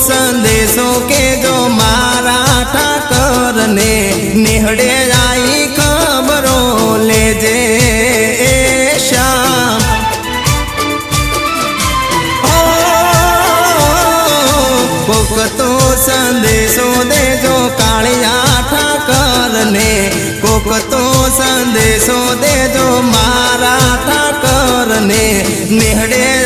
संदेशो के जो मारा ठाकर ने निहड़े आई खबरों ले जे श्याम। कोक तो संदेशो दे जो कालिया ठाकर ने, कोक तो संदेशो दे जो मारा ठाकर ने निहड़े